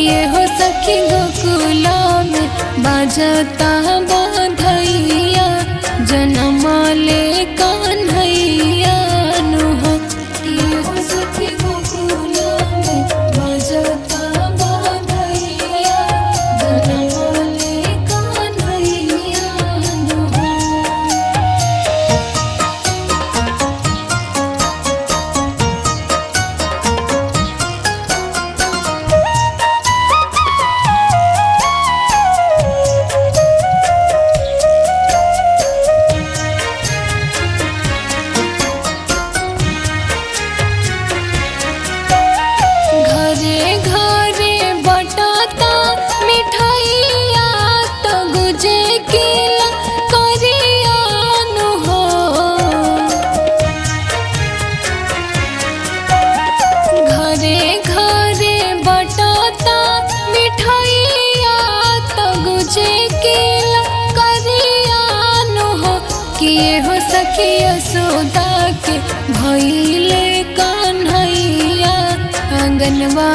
किए हो सखी गोकुला में बाजता बधैया जन्म ले कन्हैया नु हो। किए हो सखी गोकुला में बाजता बधैया जन्म ले कन्हैया नु हो। घरे घरे बटाता मिठाइया तो गुजे किला करिया नु हो। घरे घरे बटाता मिठाइया तो गुजे किला करिया नु हो। किए हो सखी यशोदा के भइले कन्हैया आंगनवा